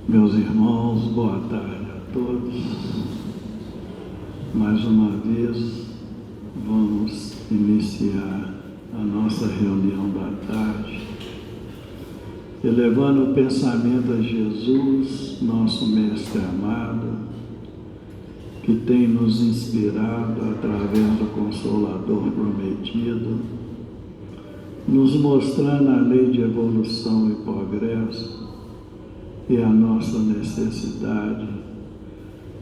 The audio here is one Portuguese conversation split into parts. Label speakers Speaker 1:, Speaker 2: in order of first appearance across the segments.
Speaker 1: Meus irmãos, boa tarde a todos. Mais uma vez, vamos iniciar a nossa reunião da tarde, elevando o pensamento a Jesus, nosso Mestre amado, que tem nos inspirado através do Consolador prometido, nos mostrando a lei de evolução e progresso e a nossa necessidade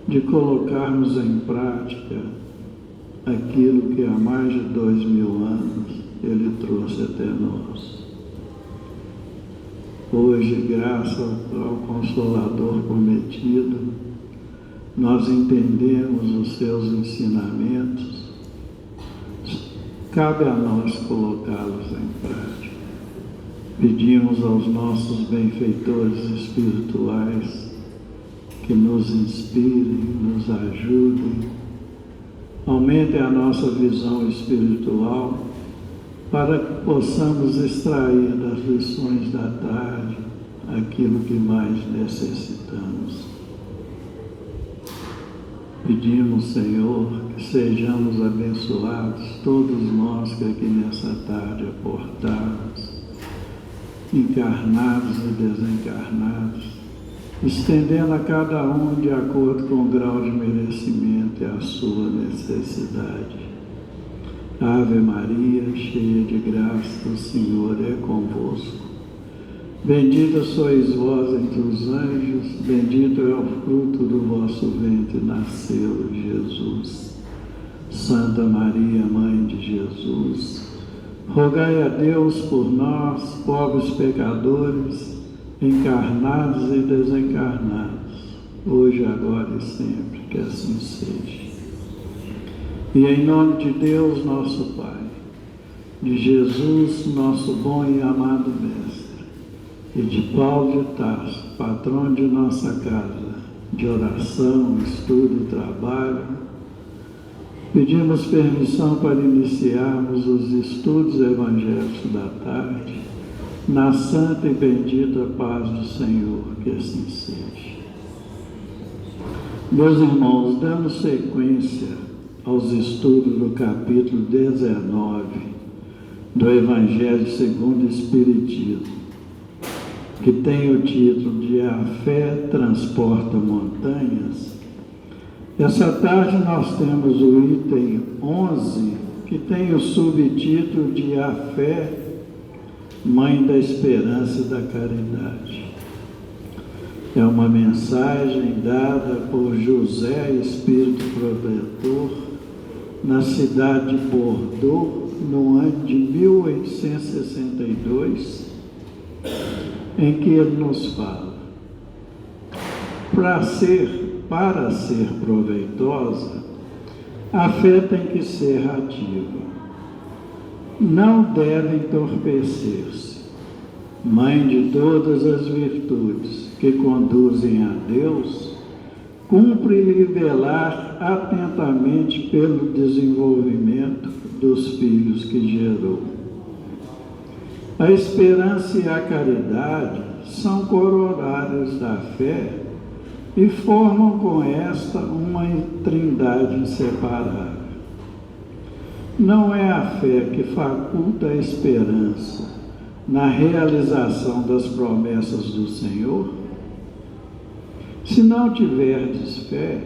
Speaker 1: de colocarmos em prática aquilo que há mais de 2000 anos Ele trouxe até nós. Hoje, graças ao Consolador prometido, nós entendemos os seus ensinamentos, cabe a nós colocá-los em prática. Pedimos aos nossos benfeitores espirituais que nos inspirem, nos ajudem, aumentem a nossa visão espiritual para que possamos extrair das lições da tarde aquilo que mais necessitamos. Pedimos, Senhor, que sejamos abençoados, todos nós que aqui nessa tarde aportamos, encarnados e desencarnados, estendendo a cada um de acordo com o grau de merecimento e a sua necessidade. Ave Maria, cheia de graça, o Senhor é convosco. Bendita sois vós entre os anjos, bendito é o fruto do vosso ventre, nasceu Jesus. Santa Maria, Mãe de Jesus, rogai a Deus por nós, pobres pecadores, encarnados e desencarnados, hoje, agora e sempre, que assim seja. E em nome de Deus, nosso Pai, de Jesus, nosso bom e amado Mestre, e de Paulo de Tarso, patrão de nossa casa, de oração, estudo e trabalho, pedimos permissão para iniciarmos os estudos evangélicos da tarde, na santa e bendita paz do Senhor, que assim seja. Meus irmãos, dando sequência aos estudos do capítulo 19 do Evangelho segundo o Espiritismo, que tem o título de A Fé Transporta Montanhas, essa tarde nós temos o item 11, que tem o subtítulo de A Fé, Mãe da Esperança e da Caridade. É uma mensagem dada por José Espírito Protetor, na cidade de Bordeaux, no ano de 1862, em que ele nos fala: para ser proveitosa, a fé tem que ser ativa. Não deve entorpecer-se. Mãe de todas as virtudes que conduzem a Deus, cumpre-lhe velar atentamente pelo desenvolvimento dos filhos que gerou. A esperança e a caridade são corolários da fé e formam com esta uma trindade inseparável. Não é a fé que faculta a esperança na realização das promessas do Senhor? Se não tiverdes fé,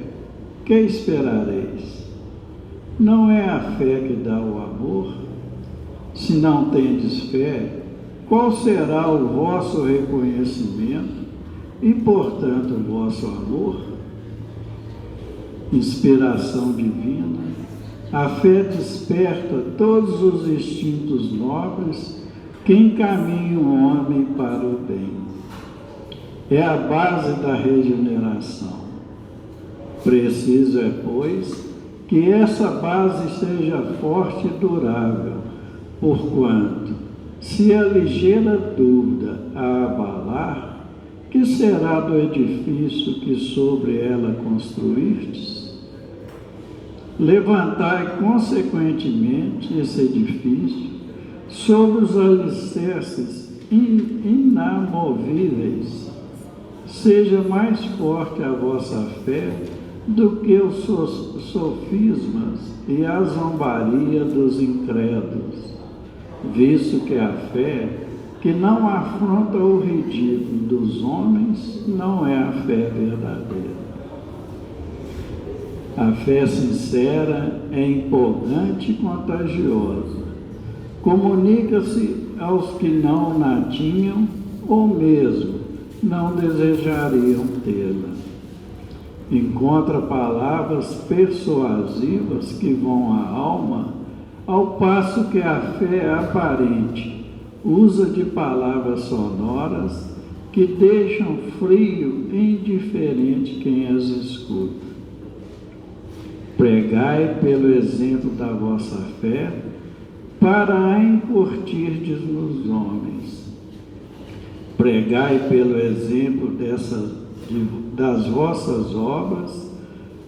Speaker 1: que esperareis? Não é a fé que dá o amor? Se não tendes fé, qual será o vosso reconhecimento e, portanto, o vosso amor? Inspiração divina, a fé desperta todos os instintos nobres que encaminham o homem para o bem. É a base da regeneração. Preciso é, pois, que essa base seja forte e durável, porquanto, se a ligeira dúvida a abalar, que será do edifício que sobre ela construístes? Levantai, consequentemente, esse edifício sobre os alicerces inamovíveis, seja mais forte a vossa fé do que os sofismas e a zombaria dos incrédulos, visto que a fé que não afronta o ridículo dos homens não é a fé verdadeira. A fé sincera é empolgante e contagiosa. Comunica-se aos que não na tinham ou mesmo não desejariam tê-la. Encontra palavras persuasivas que vão à alma, ao passo que a fé aparente usa de palavras sonoras que deixam frio e indiferente quem as escuta. Pregai pelo exemplo da vossa fé, para a incutirdes nos homens. Pregai pelo exemplo das vossas obras,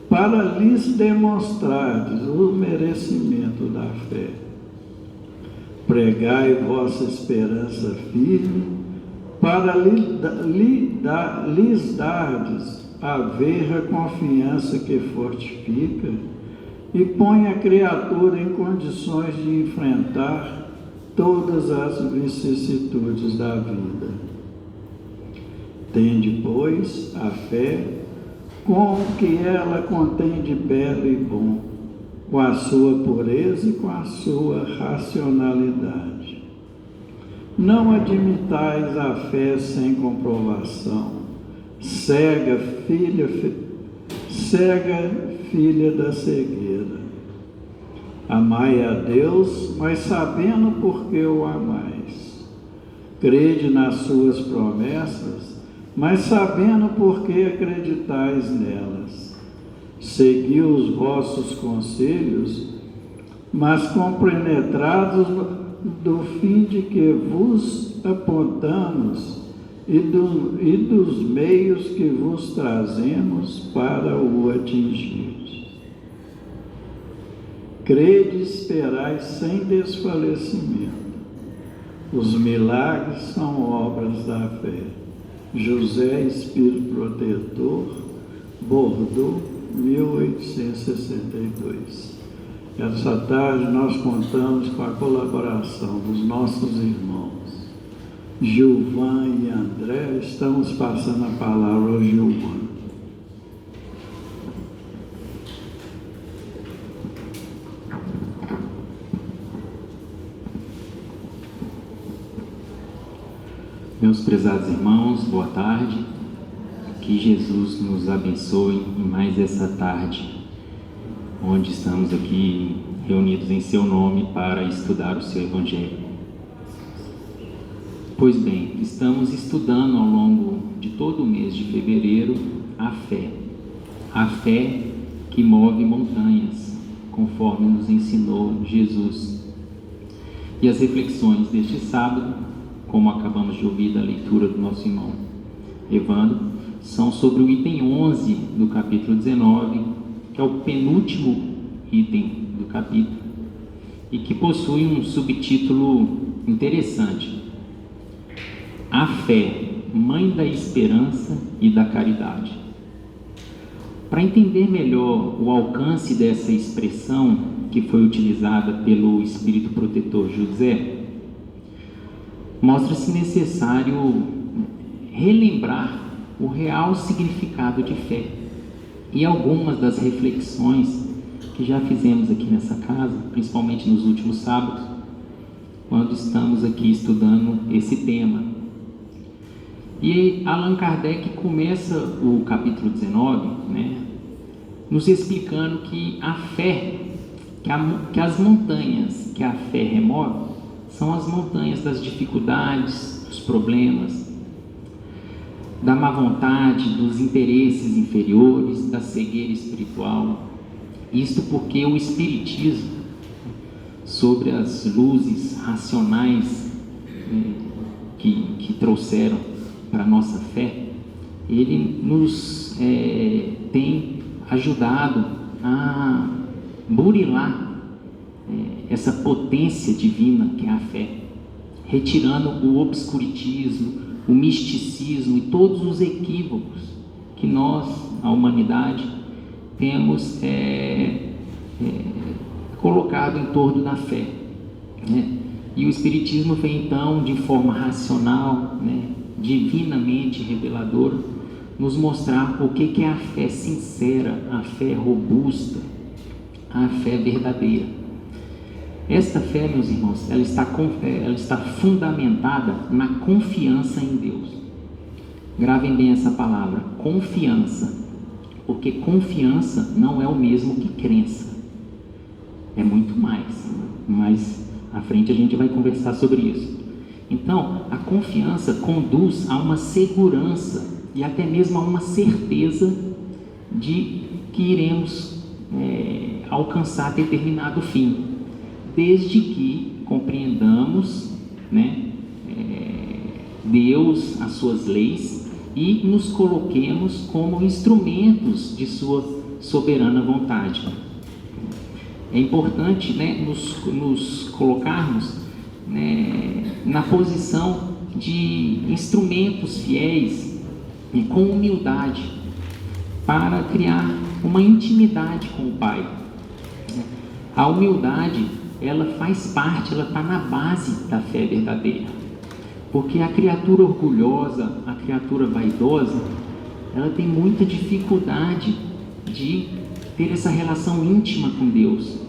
Speaker 1: para lhes demonstrardes o merecimento da fé. Pregai vossa esperança firme, para lhes dardes a verra confiança que fortifica e põe a criatura em condições de enfrentar todas as vicissitudes da vida. Tende, pois, a fé com o que ela contém de belo e bom, com a sua pureza e com a sua racionalidade. Não admitais a fé sem comprovação, cega filha da cegueira. Amai a Deus, mas sabendo por que o amais. Crede nas suas promessas, mas sabendo por que acreditais nelas. Segui os vossos conselhos, mas compenetrados do fim de que vos apontamos e dos meios que vos trazemos para o atingir. Crede e esperai sem desfalecimento. Os milagres são obras da fé. José Espírito Protetor, Bordeaux, 1862. Essa tarde nós contamos com a colaboração dos nossos irmãos Gilvan e André. Estamos passando a palavra ao Gilvan.
Speaker 2: Meus prezados irmãos, boa tarde. Que Jesus nos abençoe em mais essa tarde, onde estamos aqui reunidos em seu nome para estudar o seu Evangelho. Pois bem, estamos estudando ao longo de todo o mês de fevereiro a fé que move montanhas, conforme nos ensinou Jesus. E as reflexões deste sábado, como acabamos de ouvir da leitura do nosso irmão Evandro, são sobre o item 11 do capítulo 19, que é o penúltimo item do capítulo, e que possui um subtítulo interessante: A fé, mãe da esperança e da caridade. Para entender melhor o alcance dessa expressão que foi utilizada pelo Espírito Protetor José, mostra-se necessário relembrar o real significado de fé e algumas das reflexões que já fizemos aqui nessa casa, principalmente nos últimos sábados, quando estamos aqui estudando esse tema. E Allan Kardec começa o capítulo 19, nos explicando que a fé, que as montanhas que a fé remove, são as montanhas das dificuldades, dos problemas, da má vontade, dos interesses inferiores, da cegueira espiritual. Isto porque o Espiritismo, sobre as luzes racionais que trouxeram para a nossa fé, ele nos tem ajudado a burilar essa potência divina que é a fé, retirando o obscurantismo, o misticismo e todos os equívocos que nós, a humanidade, temos colocado em torno da fé, né? E o Espiritismo vem então de forma racional, né, divinamente reveladora, nos mostrar o que é a fé sincera, a fé robusta, a fé verdadeira. Esta fé, meus irmãos, ela está fundamentada na confiança em Deus. Gravem bem essa palavra, confiança, porque confiança não é o mesmo que crença, é muito mais, mas à frente a gente vai conversar sobre isso. Então, a confiança conduz a uma segurança e até mesmo a uma certeza de que iremos alcançar determinado fim, desde que compreendamos, né, Deus, as suas leis, e nos coloquemos como instrumentos de sua soberana vontade. É importante, né, nos colocarmos, né, na posição de instrumentos fiéis e com humildade para criar uma intimidade com o Pai. A humildade, ela faz parte, ela está na base da fé verdadeira, porque a criatura orgulhosa, a criatura vaidosa, ela tem muita dificuldade de ter essa relação íntima com Deus.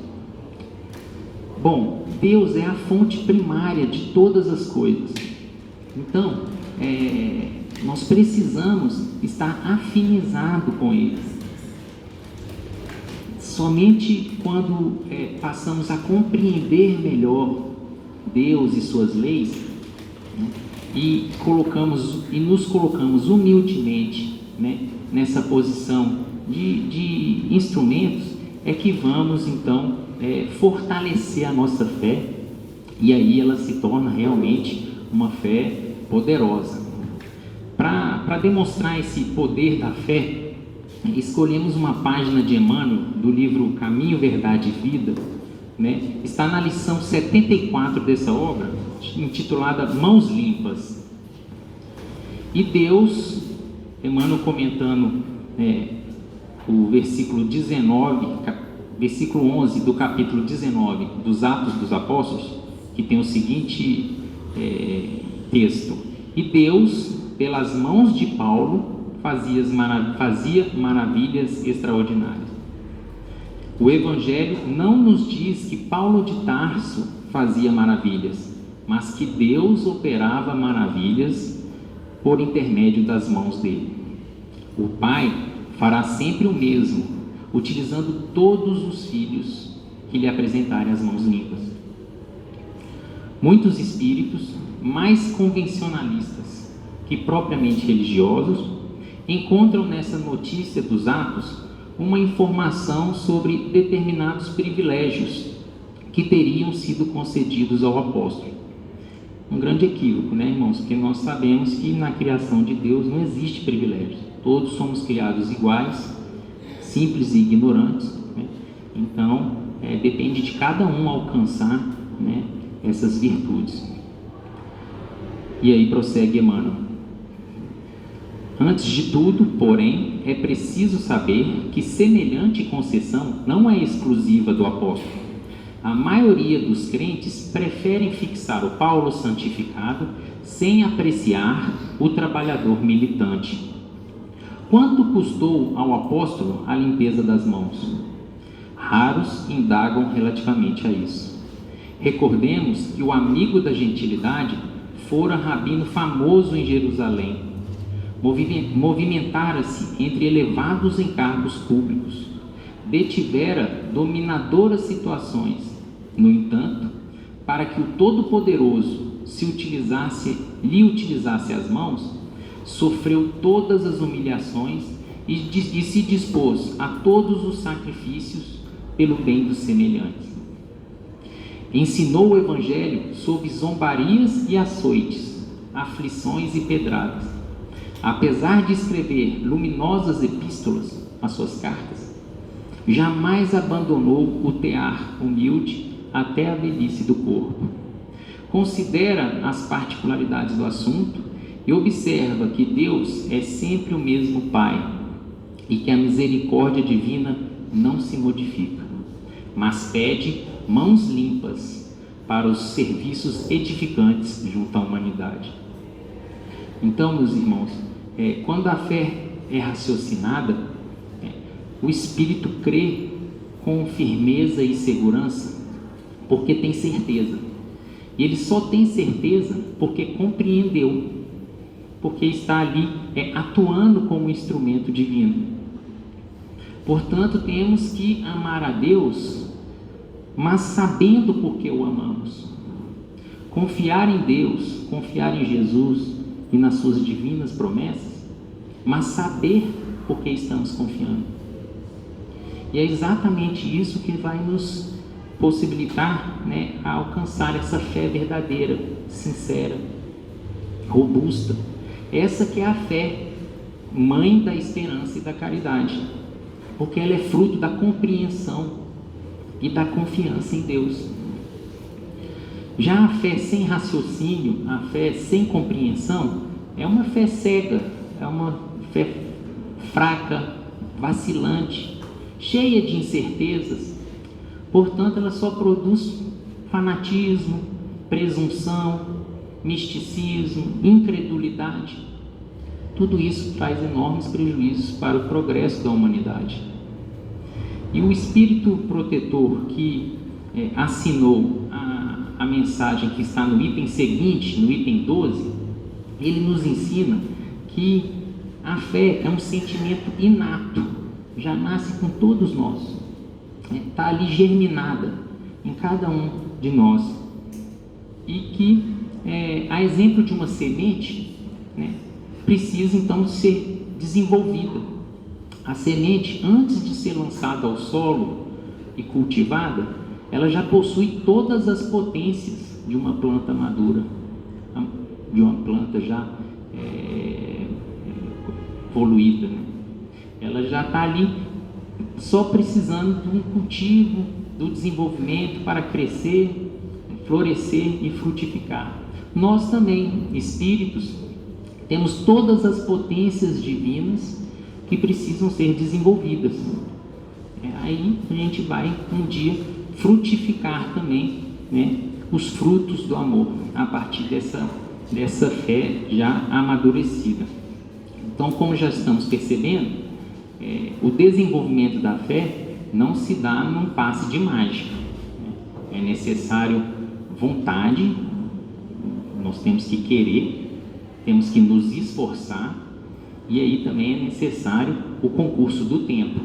Speaker 2: Bom, Deus é a fonte primária de todas as coisas. Então, nós precisamos estar afinizado com Ele. Somente quando passamos a compreender melhor Deus e suas leis, né, e nos colocamos humildemente, né, nessa posição de instrumentos, é que vamos então fortalecer a nossa fé, e aí ela se torna realmente uma fé poderosa. Para demonstrar esse poder da fé, escolhemos uma página de Emmanuel do livro Caminho, Verdade e Vida, né? Está na lição 74 dessa obra, intitulada Mãos Limpas. E Deus, Emmanuel comentando o versículo 19, versículo 11 do capítulo 19 dos Atos dos Apóstolos, que tem o seguinte texto: e Deus, pelas mãos de Paulo, fazia maravilhas extraordinárias. O Evangelho não nos diz que Paulo de Tarso fazia maravilhas, mas que Deus operava maravilhas por intermédio das mãos dele. O Pai fará sempre o mesmo, utilizando todos os filhos que lhe apresentarem as mãos limpas. Muitos espíritos, mais convencionalistas que propriamente religiosos, encontram nessa notícia dos Atos uma informação sobre determinados privilégios que teriam sido concedidos ao apóstolo. Um grande equívoco, né, irmãos? Porque nós sabemos que na criação de Deus não existe privilégio. Todos somos criados iguais, simples e ignorantes, né? Então, depende de cada um alcançar, né, essas virtudes. E aí prossegue Emmanuel: antes de tudo, porém, é preciso saber que semelhante concessão não é exclusiva do apóstolo. A maioria dos crentes preferem fixar o Paulo santificado sem apreciar o trabalhador militante. Quanto custou ao apóstolo a limpeza das mãos? Raros indagam relativamente a isso. Recordemos que o amigo da gentilidade fora rabino famoso em Jerusalém. Movimentara-se entre elevados encargos públicos. Detivera dominadoras situações. No entanto, para que o Todo-Poderoso lhe utilizasse as mãos, sofreu todas as humilhações e se dispôs a todos os sacrifícios pelo bem dos semelhantes. Ensinou o Evangelho sob zombarias e açoites, aflições e pedradas. Apesar de escrever luminosas epístolas, as suas cartas, jamais abandonou o tear humilde até a velhice do corpo. Considera as particularidades do assunto e observa que Deus é sempre o mesmo Pai e que a misericórdia divina não se modifica, mas pede mãos limpas para os serviços edificantes junto à humanidade. Então, meus irmãos, quando a fé é raciocinada, o espírito crê com firmeza e segurança, porque tem certeza. E ele só tem certeza porque compreendeu, porque está ali atuando como instrumento divino. Portanto, temos que amar a Deus, mas sabendo por que o amamos. Confiar em Deus, confiar em Jesus e nas suas divinas promessas, mas saber por que estamos confiando. E é exatamente isso que vai nos possibilitar, a alcançar essa fé verdadeira, sincera, robusta. Essa que é a fé, mãe da esperança e da caridade, porque ela é fruto da compreensão e da confiança em Deus. Já a fé sem raciocínio, a fé sem compreensão, é uma fé cega, é uma fé fraca, vacilante, cheia de incertezas. Portanto, ela só produz fanatismo, presunção, misticismo, incredulidade. Tudo isso traz enormes prejuízos para o progresso da humanidade. E o Espírito Protetor que assinou a mensagem que está no item seguinte, no item 12, ele nos ensina que a fé é um sentimento inato, já nasce com todos nós, está ali germinada em cada um de nós, e que, a exemplo de uma semente, precisa então ser desenvolvida. A semente, antes de ser lançada ao solo e cultivada, ela já possui todas as potências de uma planta madura, de uma planta já evoluída, Ela já está ali só precisando de um cultivo, do desenvolvimento para crescer, florescer e frutificar. Nós também, espíritos, temos todas as potências divinas que precisam ser desenvolvidas. Aí a gente vai um dia frutificar também, os frutos do amor, a partir dessa fé já amadurecida. Então, como já estamos percebendo, o desenvolvimento da fé não se dá num passe de mágica. É necessário vontade, nós temos que querer, temos que nos esforçar, e aí também é necessário o concurso do tempo,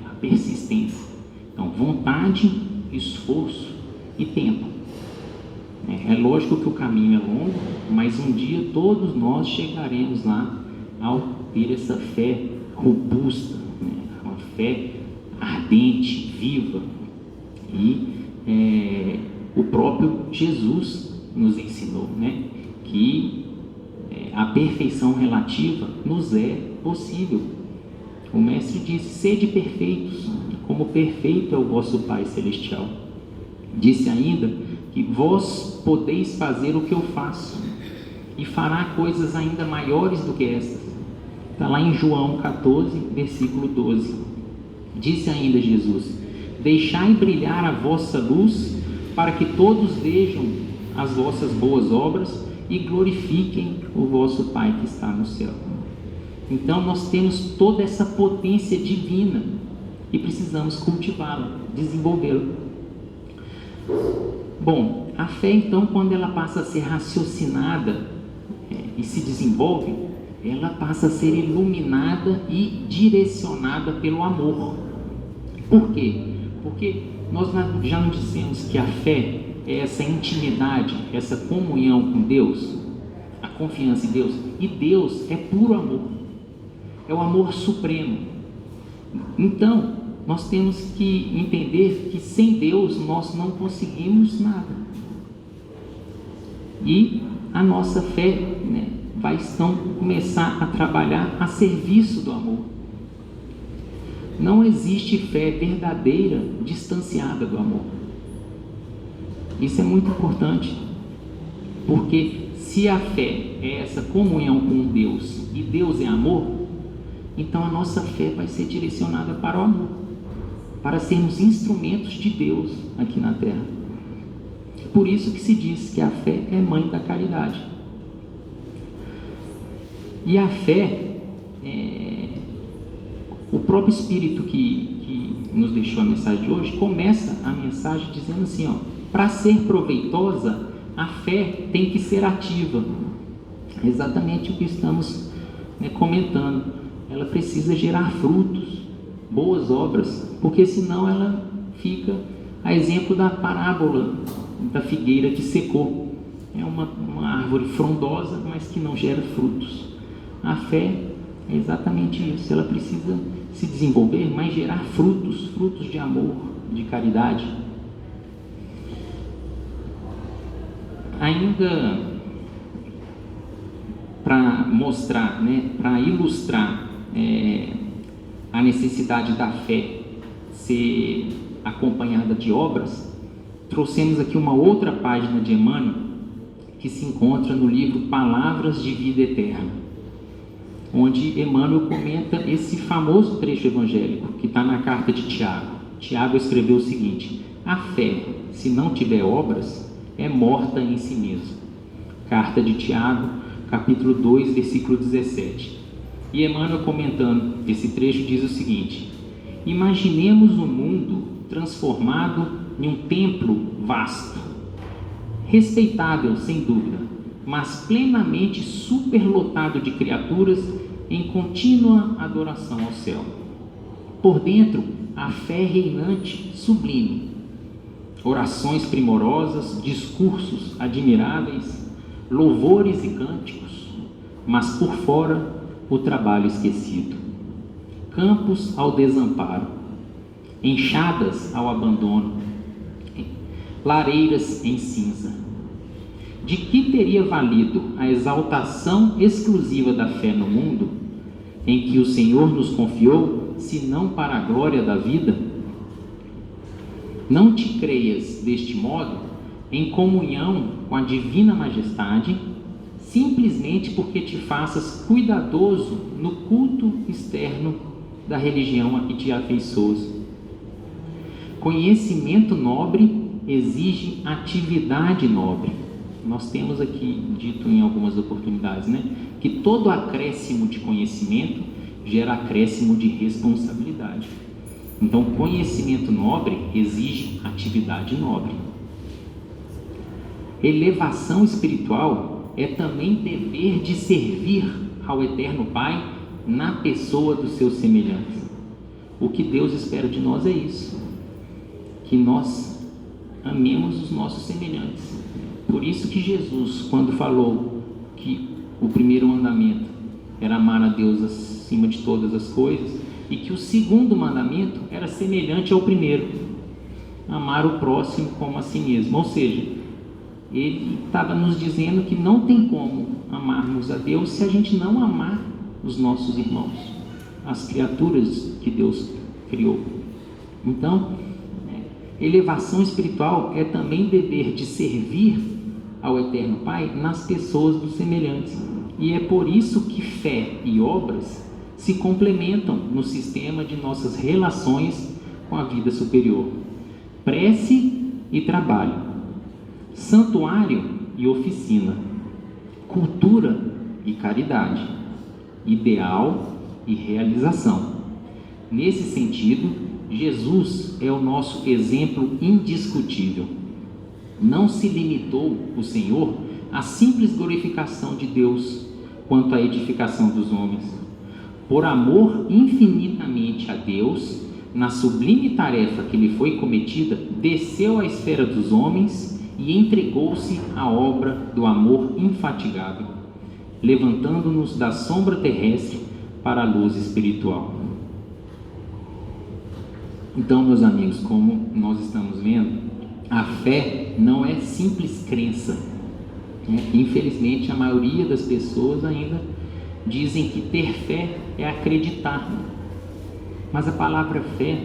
Speaker 2: a persistência. Então, vontade, esforço e tempo. É lógico que o caminho é longo, mas um dia todos nós chegaremos lá ao ter essa fé robusta, uma fé ardente, viva. E o próprio Jesus nos ensinou, que a perfeição relativa nos é possível. O Mestre disse: sede perfeitos, como perfeito é o vosso Pai Celestial. Disse ainda que vós podeis fazer o que eu faço, e fará coisas ainda maiores do que estas. Está lá em João 14, versículo 12. Disse ainda Jesus: deixai brilhar a vossa luz, para que todos vejam as vossas boas obras e glorifiquem o vosso Pai que está no céu. Então nós temos toda essa potência divina e precisamos cultivá-la, desenvolvê-la. Bom, a fé então, quando ela passa a ser raciocinada e se desenvolve, ela passa a ser iluminada e direcionada pelo amor. Por quê? Porque nós já não dissemos que a fé é essa intimidade, essa comunhão com Deus, a confiança em Deus, e Deus é puro amor, é o amor supremo. Então, nós temos que entender que sem Deus nós não conseguimos nada. E a nossa fé, vai então começar a trabalhar a serviço do amor. Não existe fé verdadeira distanciada do amor. Isso é muito importante, porque se a fé é essa comunhão com Deus e Deus é amor, então a nossa fé vai ser direcionada para o amor, para sermos instrumentos de Deus aqui na terra. Por isso que se diz que a fé é mãe da caridade. E a fé, o próprio Espírito que nos deixou a mensagem de hoje, começa a mensagem dizendo assim, para ser proveitosa, a fé tem que ser ativa. É exatamente o que estamos comentando. Ela precisa gerar frutos, boas obras, porque senão ela fica a exemplo da parábola da figueira que secou. É uma árvore frondosa, mas que não gera frutos. A fé é exatamente isso. Ela precisa se desenvolver, mas gerar frutos de amor, de caridade. Ainda para mostrar, para ilustrar a necessidade da fé ser acompanhada de obras, trouxemos aqui uma outra página de Emmanuel que se encontra no livro Palavras de Vida Eterna, onde Emmanuel comenta esse famoso trecho evangélico que está na carta de Tiago. Tiago escreveu o seguinte: a fé, se não tiver obras, é morta em si mesma. Carta de Tiago, capítulo 2, versículo 17. E Emmanuel, comentando esse trecho, diz o seguinte: imaginemos um mundo transformado em um templo vasto, respeitável sem dúvida, mas plenamente superlotado de criaturas em contínua adoração ao céu. Por dentro, a fé reinante sublime, orações primorosas, discursos admiráveis, louvores e cânticos, mas por fora o trabalho esquecido, campos ao desamparo, enxadas ao abandono, lareiras em cinza. De que teria valido a exaltação exclusiva da fé no mundo, em que o Senhor nos confiou, se não para a glória da vida? Não te creias, deste modo, em comunhão com a divina majestade, simplesmente porque te faças cuidadoso no culto externo da religião a que te afeiçoas. Conhecimento nobre exige atividade nobre. Nós temos aqui dito em algumas oportunidades, que todo acréscimo de conhecimento gera acréscimo de responsabilidade. Então, conhecimento nobre exige atividade nobre. Elevação espiritual é também dever de servir ao Eterno Pai na pessoa dos seus semelhantes. O que Deus espera de nós é isso, que nós amemos os nossos semelhantes. Por isso que Jesus, quando falou que o primeiro mandamento era amar a Deus acima de todas as coisas, e que o segundo mandamento era semelhante ao primeiro, amar o próximo como a si mesmo. Ou seja, ele estava nos dizendo que não tem como amarmos a Deus se a gente não amar os nossos irmãos, as criaturas que Deus criou. Então, elevação espiritual é também dever de servir ao Eterno Pai nas pessoas dos semelhantes. E é por isso que fé e obras se complementam no sistema de nossas relações com a vida superior. Prece e trabalho, santuário e oficina, cultura e caridade, ideal e realização. Nesse sentido, Jesus é o nosso exemplo indiscutível. Não se limitou o Senhor à simples glorificação de Deus quanto à edificação dos homens. Por amor infinitamente a Deus, na sublime tarefa que lhe foi cometida, desceu à esfera dos homens e entregou-se à obra do amor infatigável, levantando-nos da sombra terrestre para a luz espiritual. Então, meus amigos, como nós estamos vendo, a fé não é simples crença. Infelizmente, a maioria das pessoas ainda dizem que ter fé é acreditar. Mas a palavra fé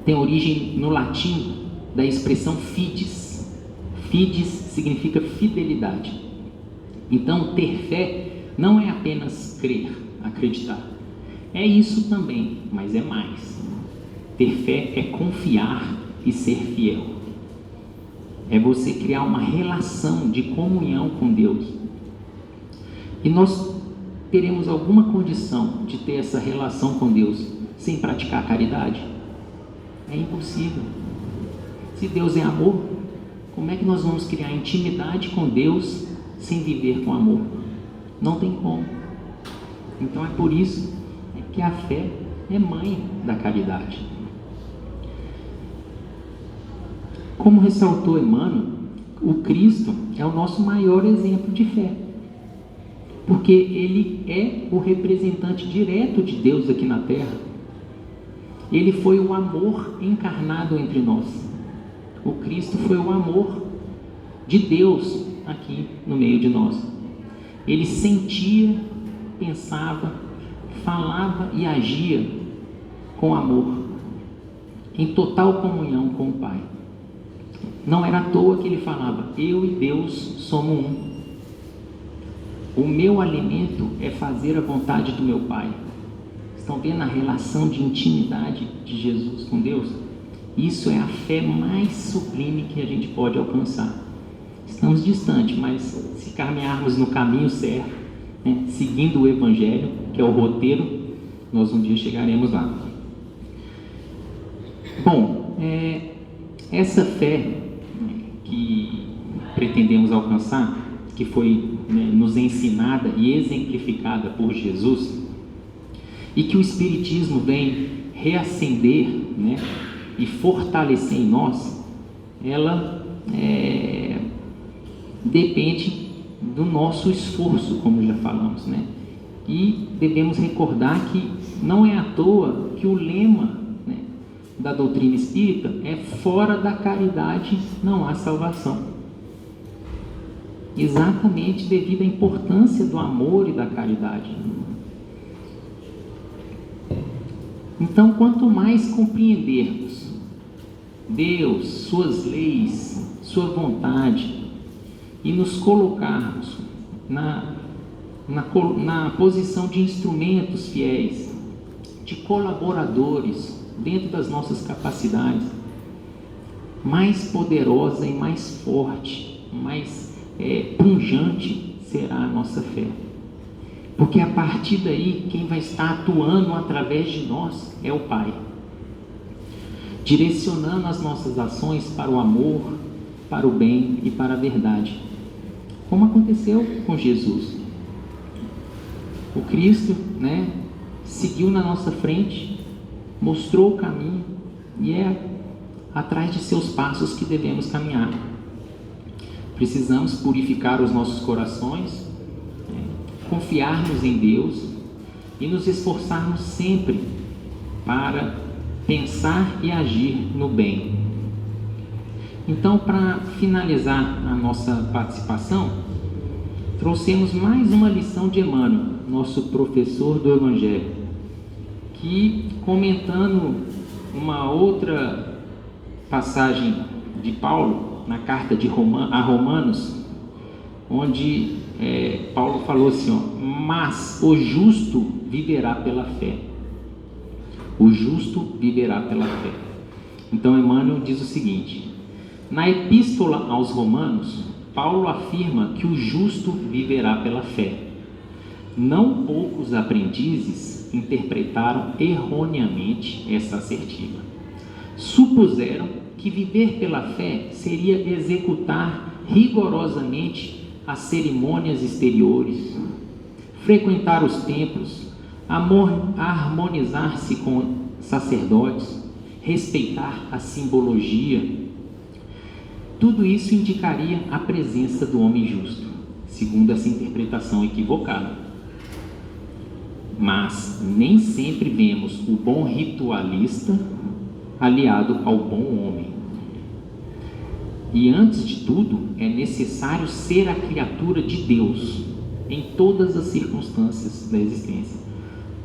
Speaker 2: tem origem no latim da expressão fides. Fides significa fidelidade. Então, ter fé não é apenas crer, acreditar. É isso também, mas é mais. Ter fé é confiar e ser fiel. É você criar uma relação de comunhão com Deus. E nós teremos alguma condição de ter essa relação com Deus sem praticar a caridade? É impossível. Se Deus é amor, como é que nós vamos criar intimidade com Deus sem viver com amor? Não tem como. Então é por isso que a fé é mãe da caridade. Como ressaltou Emmanuel, o Cristo é o nosso maior exemplo de fé, porque Ele é o representante direto de Deus aqui na Terra. Ele foi o amor encarnado entre nós. O Cristo foi o amor de Deus aqui no meio de nós. Ele sentia, pensava, falava e agia com amor, em total comunhão com o Pai. Não era à toa que ele falava: eu e Deus somos um. O meu alimento é fazer a vontade do meu Pai. Estão vendo a relação de intimidade de Jesus com Deus? Isso é a fé mais sublime que a gente pode alcançar. Estamos distantes, mas se caminharmos no caminho certo, né, seguindo o Evangelho, que é o roteiro, nós um dia chegaremos lá. Bom, essa fé que pretendemos alcançar, que foi nos ensinada e exemplificada por Jesus, e que o Espiritismo vem reacender, e fortalecer em nós, ela depende do nosso esforço, como já falamos, e devemos recordar que não é à toa que o lema da doutrina espírita é: fora da caridade não há salvação. Exatamente devido à importância do amor e da caridade. Então, quanto mais compreendermos Deus, suas leis, sua vontade, e nos colocarmos na posição de instrumentos fiéis, de colaboradores dentro das nossas capacidades, mais poderosa e mais forte, mais pungente será a nossa fé. Porque a partir daí, quem vai estar atuando através de nós é o Pai, direcionando as nossas ações para o amor, para o bem e para a verdade, como aconteceu com Jesus. O Cristo, seguiu na nossa frente, mostrou o caminho, e é atrás de seus passos que devemos caminhar. Precisamos purificar os nossos corações, confiarmos em Deus e nos esforçarmos sempre para pensar e agir no bem. Então, para finalizar a nossa participação, trouxemos mais uma lição de Emmanuel, nosso professor do Evangelho, que, comentando uma outra passagem de Paulo na carta a Romanos, onde Paulo falou assim: mas o justo viverá pela fé. O justo viverá pela fé. Então Emmanuel diz o seguinte: na epístola aos Romanos, Paulo afirma que o justo viverá pela fé. Não poucos aprendizes interpretaram erroneamente essa assertiva. Supuseram que viver pela fé seria executar rigorosamente as cerimônias exteriores, frequentar os templos, harmonizar-se com sacerdotes, respeitar a simbologia. Tudo isso indicaria a presença do homem justo, segundo essa interpretação equivocada. Mas nem sempre vemos o bom ritualista aliado ao bom homem. E antes de tudo, é necessário ser a criatura de Deus em todas as circunstâncias da existência.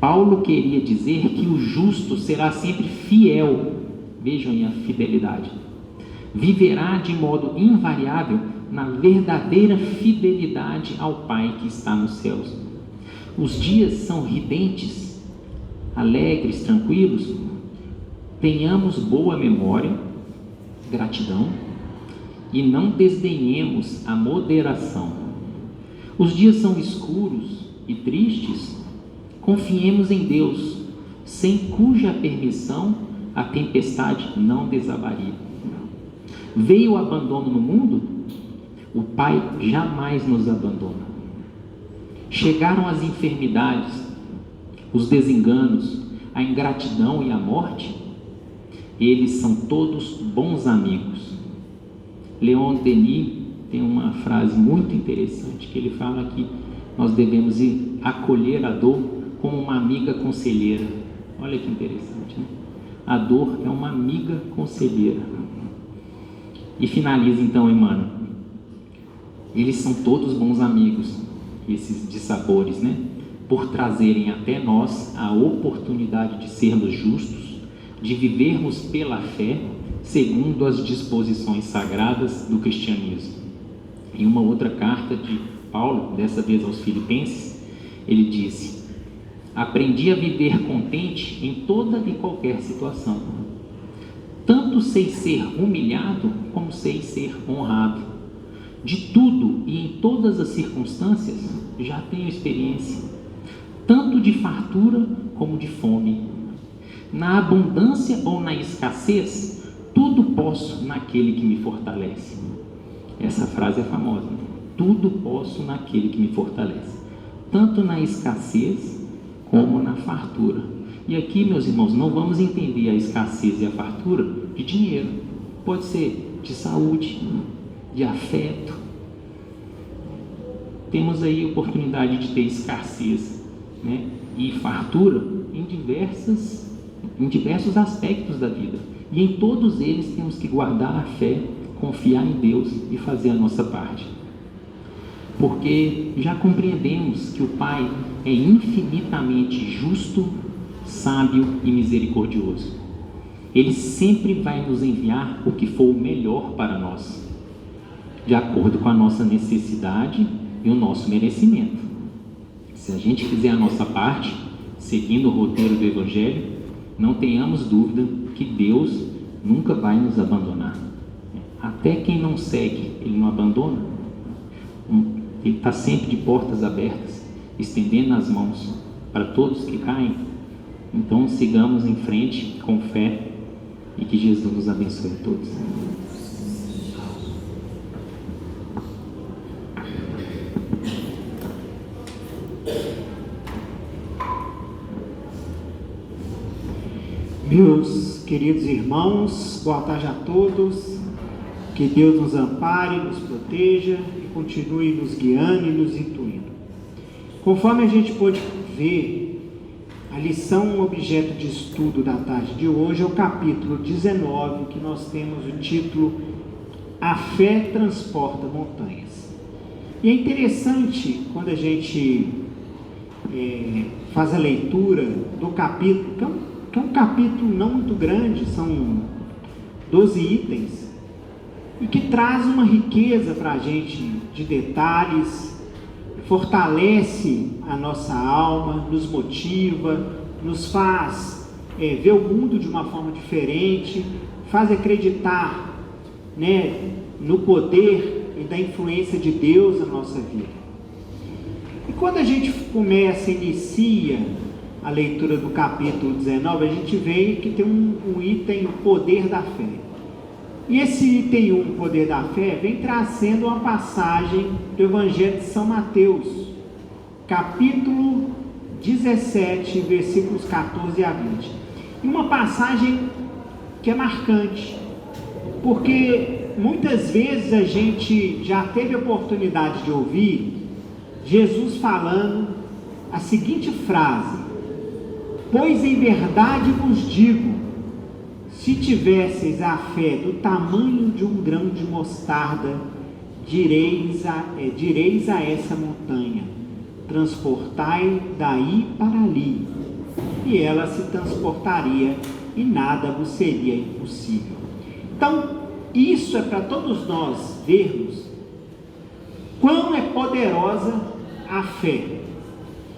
Speaker 2: Paulo queria dizer que o justo será sempre fiel. Vejam aí a fidelidade. Viverá de modo invariável na verdadeira fidelidade ao Pai que está nos céus. Os dias são ridentes, alegres, tranquilos. Tenhamos boa memória, gratidão, e não desdenhemos a moderação. Os dias são escuros e tristes. Confiemos em Deus, sem cuja permissão a tempestade não desabaria. Veio o abandono no mundo? O Pai jamais nos abandona. Chegaram as enfermidades, os desenganos, a ingratidão e a morte? Eles são todos bons amigos. Leon Denis tem uma frase muito interessante, que ele fala que nós devemos acolher a dor como uma amiga conselheira. Olha que interessante, né? A dor é uma amiga conselheira. E finaliza então Emmanuel. Eles são todos bons amigos, esses dissabores, né? Por trazerem até nós a oportunidade de sermos justos, de vivermos pela fé, segundo as disposições sagradas do cristianismo. Em uma outra carta de Paulo, dessa vez aos Filipenses, ele disse: aprendi a viver contente em toda e qualquer situação. Tanto sei ser humilhado, como sei ser honrado. De tudo e em todas as circunstâncias, já tenho experiência, tanto de fartura como de fome. Na abundância ou na escassez, tudo posso naquele que me fortalece. Essa frase é famosa, né? Tudo posso naquele que me fortalece. Tanto na escassez como na fartura. E aqui, meus irmãos, não vamos entender a escassez e a fartura de dinheiro. Pode ser de saúde, de afeto. Temos aí a oportunidade de ter escassez, né? E fartura em diversos aspectos da vida. E em todos eles temos que guardar a fé, confiar em Deus e fazer a nossa parte. Porque já compreendemos que o Pai é infinitamente justo, sábio e misericordioso. Ele sempre vai nos enviar o que for o melhor para nós, de acordo com a nossa necessidade e o nosso merecimento. Se a gente fizer a nossa parte, seguindo o roteiro do Evangelho, não tenhamos dúvida que Deus nunca vai nos abandonar. Até quem não segue, Ele não abandona. Ele está sempre de portas abertas, estendendo as mãos para todos que caem. Então sigamos em frente com fé e que Jesus nos abençoe a todos.
Speaker 3: Meus queridos irmãos, boa tarde a todos. Que Deus nos ampare, nos proteja e continue nos guiando e nos intuindo. Conforme a gente pôde ver, a lição objeto de estudo da tarde de hoje é o capítulo 19, que nós temos o título A Fé Transporta Montanhas. E é interessante quando a gente faz a leitura do capítulo, que é um capítulo não muito grande, são 12 itens, e que traz uma riqueza para a gente de detalhes, fortalece a nossa alma, nos motiva, nos faz ver o mundo de uma forma diferente, faz acreditar, né, no poder e da influência de Deus na nossa vida. E quando a gente inicia a leitura do capítulo 19, a gente vê que tem um item, o poder da fé. E esse item 1, poder da fé, vem trazendo uma passagem do Evangelho de São Mateus, capítulo 17, versículos 14 a 20. E uma passagem que é marcante, porque muitas vezes a gente já teve a oportunidade de ouvir Jesus falando a seguinte frase: pois em verdade vos digo, se tivesseis a fé do tamanho de um grão de mostarda, direis a essa montanha, transportai daí para ali, e ela se transportaria, e nada vos seria impossível. Então, isso é para todos nós vermos quão é poderosa a fé.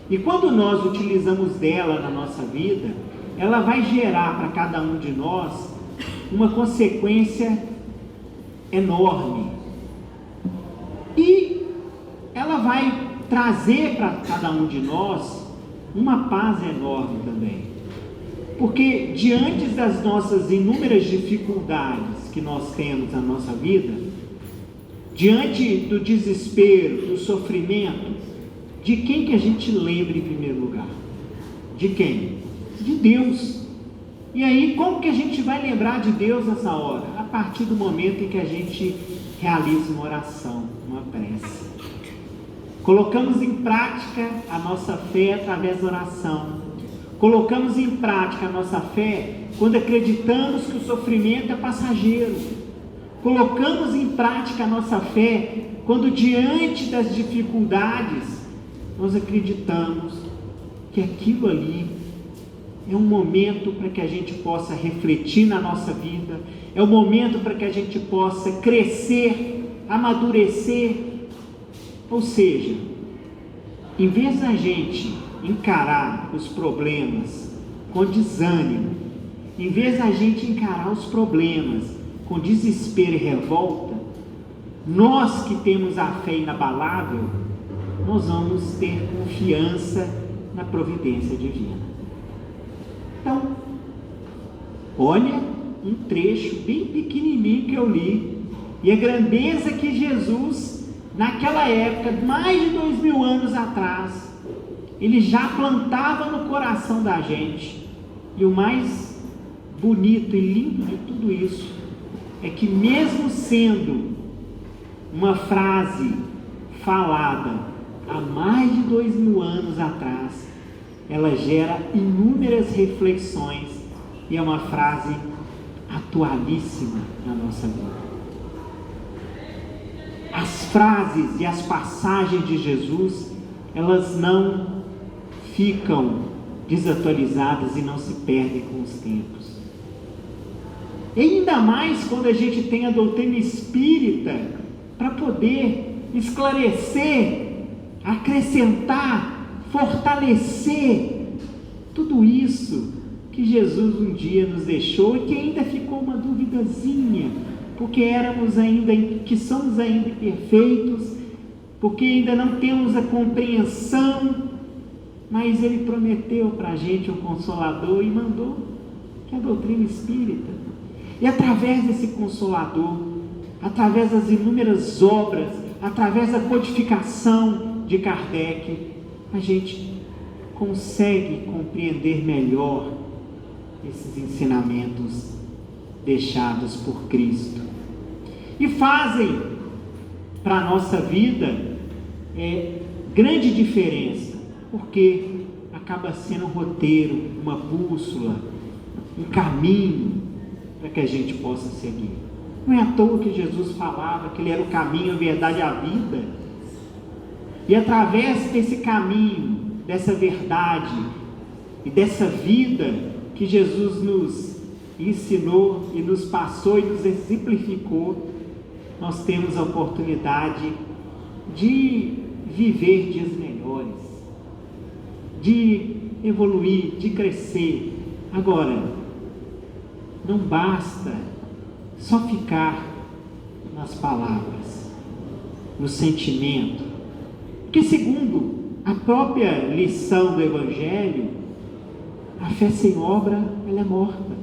Speaker 3: E quando nós utilizamos dela na nossa vida, ela vai gerar para cada um de nós uma consequência enorme. E ela vai trazer para cada um de nós uma paz enorme também. Porque diante das nossas inúmeras dificuldades que nós temos na nossa vida, diante do desespero, do sofrimento, de quem que a gente lembra em primeiro lugar? De quem? De Deus. E aí, como que a gente vai lembrar de Deus nessa hora? A partir do momento em que a gente realiza uma oração, uma prece. Colocamos em prática a nossa fé através da oração. Colocamos em prática a nossa fé quando acreditamos que o sofrimento é passageiro. Colocamos em prática a nossa fé quando, diante das dificuldades, nós acreditamos que aquilo ali é um momento para que a gente possa refletir na nossa vida, é um momento para que a gente possa crescer, amadurecer. Ou seja, em vez da gente encarar os problemas com desânimo, em vez da gente encarar os problemas com desespero e revolta, nós que temos a fé inabalável, nós vamos ter confiança na providência divina. Então, olha um trecho bem pequenininho que eu li, e a grandeza que Jesus, naquela época, mais de 2000 anos atrás, ele já plantava no coração da gente. E o mais bonito e lindo de tudo isso é que, mesmo sendo uma frase falada há mais de 2000 anos atrás, ela gera inúmeras reflexões e é uma frase atualíssima na nossa vida. As frases e as passagens de Jesus, elas não ficam desatualizadas e não se perdem com os tempos. E ainda mais quando a gente tem a doutrina espírita para poder esclarecer, acrescentar, fortalecer tudo isso que Jesus um dia nos deixou e que ainda ficou uma duvidazinha, porque somos ainda imperfeitos, porque ainda não temos a compreensão, mas Ele prometeu para a gente um Consolador e mandou, que é a doutrina espírita. E através desse Consolador, através das inúmeras obras, através da codificação de Kardec, a gente consegue compreender melhor esses ensinamentos deixados por Cristo. E fazem para a nossa vida grande diferença, porque acaba sendo um roteiro, uma bússola, um caminho para que a gente possa seguir. Não é à toa que Jesus falava que Ele era o caminho, a verdade e a vida. E através desse caminho, dessa verdade e dessa vida que Jesus nos ensinou e nos passou e nos exemplificou, nós temos a oportunidade de viver dias melhores, de evoluir, de crescer. Agora, não basta só ficar nas palavras, no sentimento, porque, segundo a própria lição do Evangelho, a fé sem obra, ela é morta.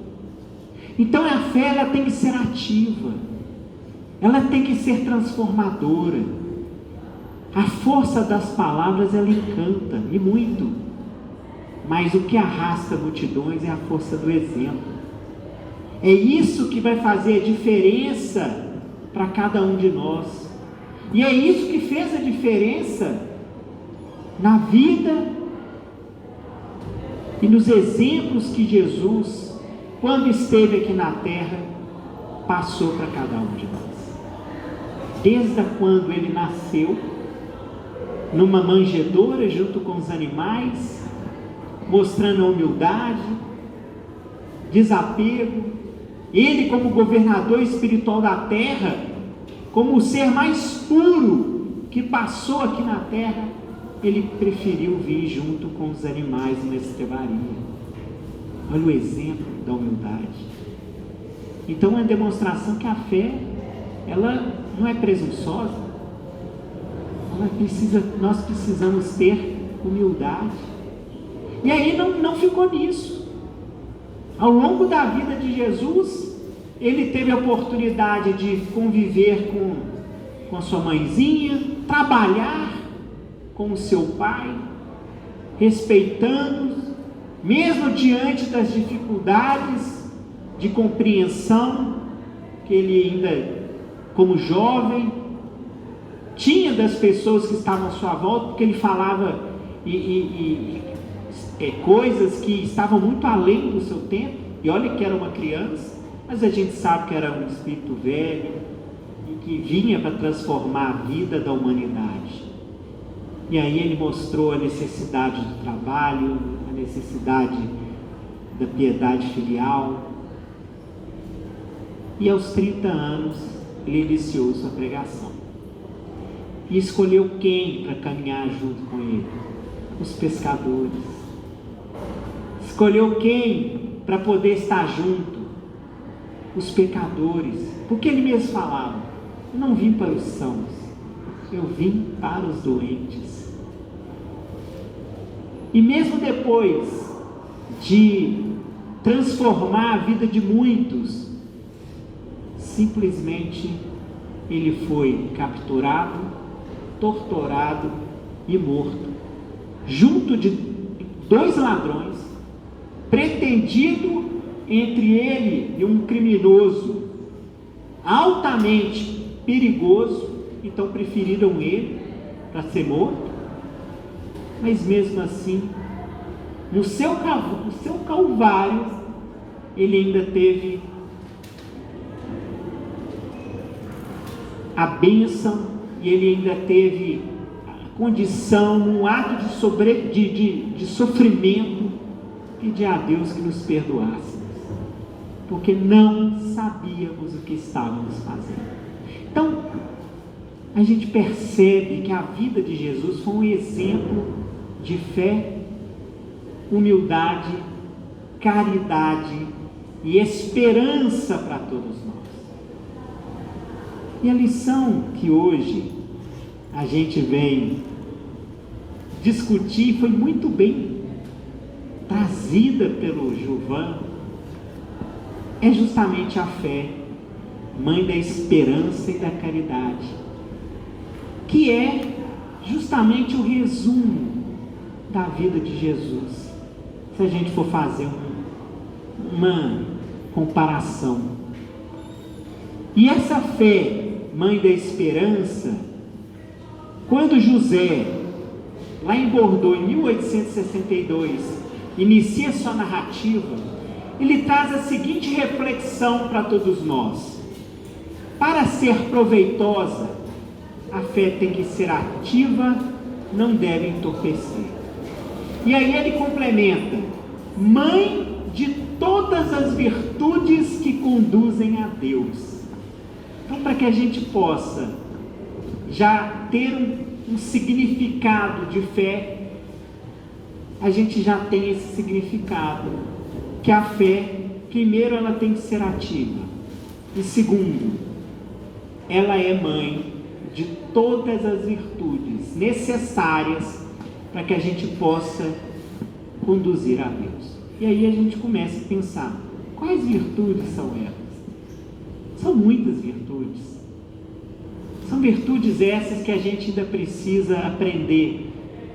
Speaker 3: Então a fé, ela tem que ser ativa, ela tem que ser transformadora. A força das palavras, ela encanta, e muito, mas o que arrasta multidões é a força do exemplo. É isso que vai fazer a diferença para cada um de nós, e é isso que fez a diferença na vida e nos exemplos que Jesus, quando esteve aqui na terra, passou para cada um de nós. Desde quando Ele nasceu, numa manjedoura junto com os animais, mostrando a humildade, desapego, Ele como governador espiritual da terra, como o ser mais puro que passou aqui na terra, ele preferiu vir junto com os animais na estrebaria. Olha o exemplo da humildade. Então é uma demonstração que a fé, ela não é presunçosa. Nós precisamos ter humildade. E aí não ficou nisso. Ao longo da vida de Jesus, ele teve a oportunidade de conviver com a sua mãezinha, trabalhar com o seu pai, respeitando, mesmo diante das dificuldades de compreensão que ele ainda, como jovem, tinha das pessoas que estavam à sua volta, porque ele falava coisas que estavam muito além do seu tempo, e olha que era uma criança, mas a gente sabe que era um espírito velho, e que vinha para transformar a vida da humanidade. E aí ele mostrou a necessidade do trabalho, a necessidade da piedade filial, e aos 30 anos ele iniciou sua pregação. E escolheu quem para caminhar junto com ele? Os pescadores. Escolheu quem para poder estar junto? Os pecadores. Porque ele mesmo falava: eu não vim para os sãos, eu vim para os doentes. E mesmo depois de transformar a vida de muitos, simplesmente ele foi capturado, torturado e morto, junto de 2 ladrões, pretendido entre ele e um criminoso altamente perigoso. Então preferiram ele para ser morto. Mas mesmo assim, no seu calvário, ele ainda teve a bênção, e ele ainda teve a condição, um ato de sofrimento, pedir a Deus que nos perdoasse, porque não sabíamos o que estávamos fazendo. Então, a gente percebe que a vida de Jesus foi um exemplo de fé, humildade, caridade e esperança para todos nós. E a lição que hoje a gente vem discutir foi muito bem trazida pelo Gilvan, é justamente a fé, mãe da esperança e da caridade, que é justamente o resumo da vida de Jesus, se a gente for fazer uma comparação. E essa fé, mãe da esperança, quando José, lá em Bordeaux, em 1862, inicia sua narrativa, ele traz a seguinte reflexão para todos nós: para ser proveitosa, a fé tem que ser ativa, não deve entorpecer. E aí ele complementa: mãe de todas as virtudes que conduzem a Deus. Então, para que a gente possa já ter um significado de fé, a gente já tem esse significado, que a fé, primeiro, ela tem que ser ativa, e segundo, ela é mãe de todas as virtudes necessárias para que a gente possa conduzir a Deus. E aí a gente começa a pensar: quais virtudes são elas? São muitas virtudes. São virtudes essas que a gente ainda precisa aprender,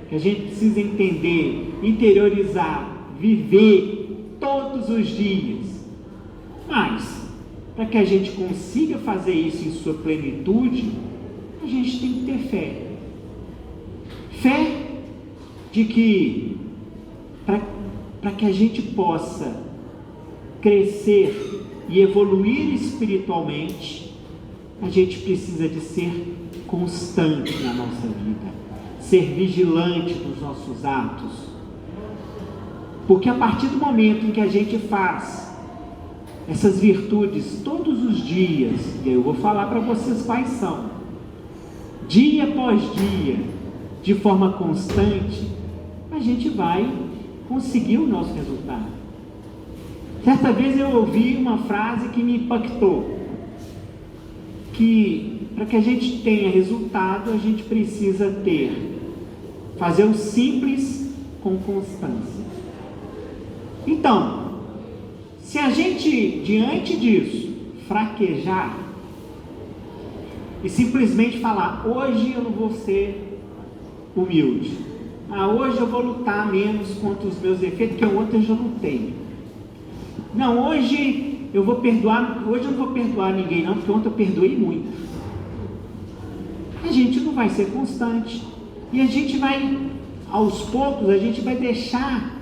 Speaker 3: que a gente precisa entender, interiorizar, viver todos os dias. Mas, para que a gente consiga fazer isso em sua plenitude, a gente tem que ter fé. Fé de que, para que a gente possa crescer e evoluir espiritualmente, a gente precisa de ser constante na nossa vida, ser vigilante nos nossos atos, porque a partir do momento em que a gente faz essas virtudes todos os dias, e eu vou falar para vocês quais são, dia após dia, de forma constante, a gente vai conseguir o nosso resultado. Certa vez eu ouvi uma frase que me impactou, que para que a gente tenha resultado, a gente precisa fazer o simples com constância. Então, se a gente, diante disso, fraquejar e simplesmente falar, hoje eu não vou ser humilde, hoje eu vou lutar menos contra os meus defeitos, que ontem eu já lutei. Não, hoje eu vou perdoar, hoje eu não vou perdoar ninguém não, porque ontem eu perdoei muito. A gente não vai ser constante, e a gente vai, aos poucos, a gente vai deixar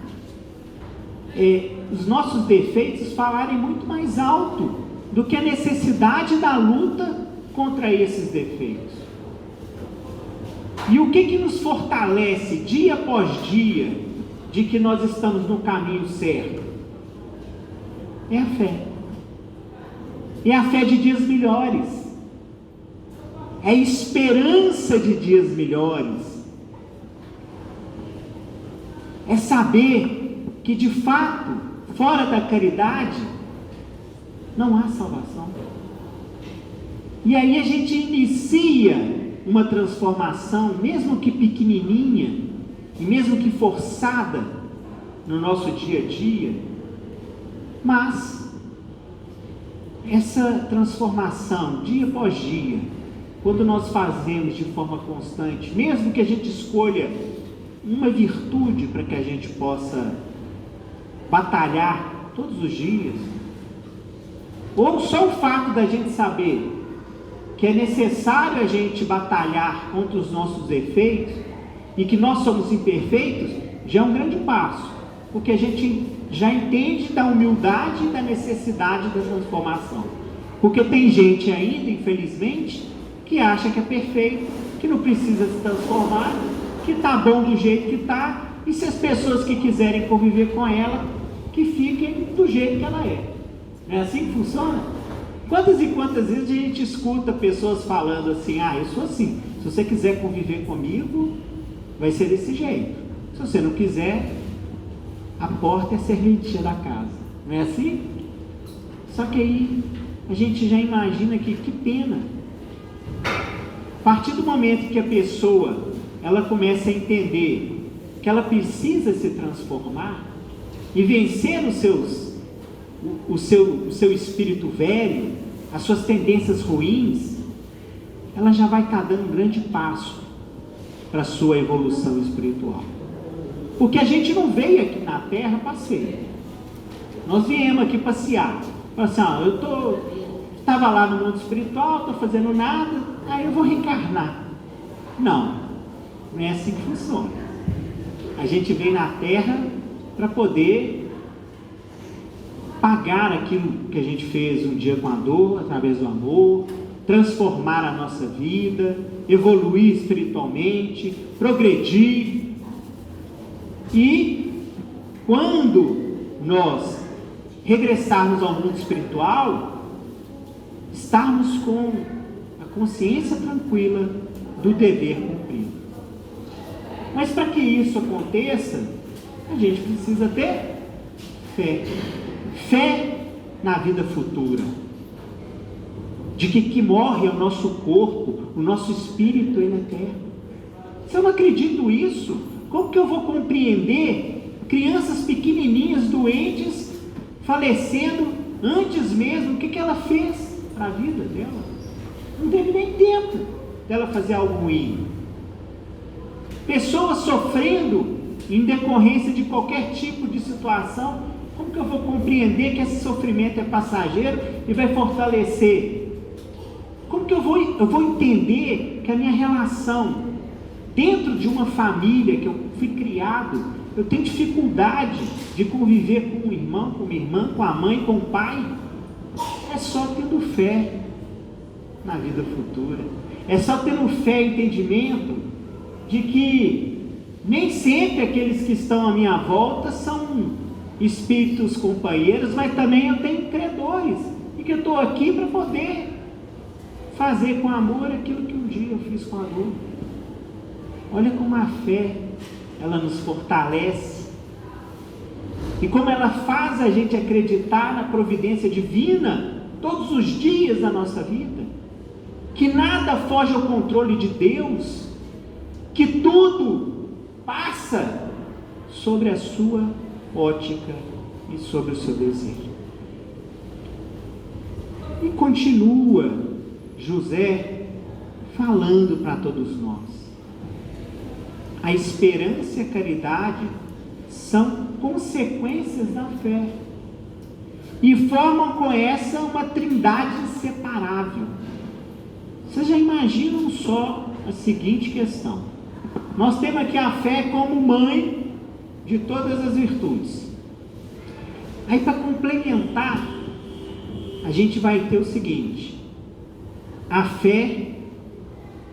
Speaker 3: os nossos defeitos falarem muito mais alto do que a necessidade da luta contra esses defeitos. E o que nos fortalece dia após dia de que nós estamos no caminho certo? É a fé. É a fé de dias melhores. É a esperança de dias melhores. É saber que de fato, fora da caridade, não há salvação. E aí a gente inicia uma transformação, mesmo que pequenininha, e mesmo que forçada, no nosso dia a dia, mas essa transformação, dia após dia, quando nós fazemos de forma constante, mesmo que a gente escolha uma virtude para que a gente possa batalhar todos os dias, ou só o fato da gente saber que é necessário a gente batalhar contra os nossos defeitos e que nós somos imperfeitos, já é um grande passo, porque a gente já entende da humildade e da necessidade da transformação. Porque tem gente ainda, infelizmente, que acha que é perfeito, que não precisa se transformar, que está bom do jeito que está, e se as pessoas que quiserem conviver com ela, que fiquem do jeito que ela é. Não é assim que funciona? Quantas e quantas vezes a gente escuta pessoas falando assim, eu sou assim, se você quiser conviver comigo, vai ser desse jeito. Se você não quiser, a porta é a serventia da casa. Não é assim? Só que aí a gente já imagina que pena. A partir do momento que a pessoa ela começa a entender que ela precisa se transformar e vencer o seu espírito velho, as suas tendências ruins, ela já vai estar dando um grande passo para a sua evolução espiritual. Porque a gente não veio aqui na Terra passear. Nós viemos aqui passear. Assim, eu estava lá no mundo espiritual, estou fazendo nada, aí eu vou reencarnar. Não é assim que funciona. A gente vem na Terra para poder pagar aquilo que a gente fez um dia com a dor, através do amor, transformar a nossa vida, evoluir espiritualmente, progredir. E quando nós regressarmos ao mundo espiritual, estarmos com a consciência tranquila do dever cumprido. Mas para que isso aconteça, a gente precisa ter fé. Fé na vida futura. De que morre o nosso corpo, o nosso espírito, ele é eterno. Se eu não acredito nisso, como que eu vou compreender crianças pequenininhas, doentes, falecendo antes mesmo? O que ela fez para a vida dela? Não teve nem tempo dela fazer algo ruim. Pessoas sofrendo em decorrência de qualquer tipo de situação. Como que eu vou compreender que esse sofrimento é passageiro e vai fortalecer? Como que eu vou entender que a minha relação dentro de uma família que eu fui criado, eu tenho dificuldade de conviver com o irmão, com a irmã, com a mãe, com o pai? É só tendo fé na vida futura. É só tendo fé e entendimento de que nem sempre aqueles que estão à minha volta são espíritos companheiros, mas também eu tenho credores, e que eu estou aqui para poder fazer com amor aquilo que um dia eu fiz com a dor. Olha como a fé, ela nos fortalece. E como ela faz a gente acreditar na providência divina todos os dias da nossa vida. Que nada foge ao controle de Deus. Que tudo passa sobre a sua ótica e sobre o seu desejo. E continua José falando para todos nós. A esperança e a caridade são consequências da fé. E formam com essa uma trindade inseparável. Vocês já imaginam só a seguinte questão. Nós temos aqui a fé como mãe de todas as virtudes. Aí, para complementar, a gente vai ter o seguinte: a fé,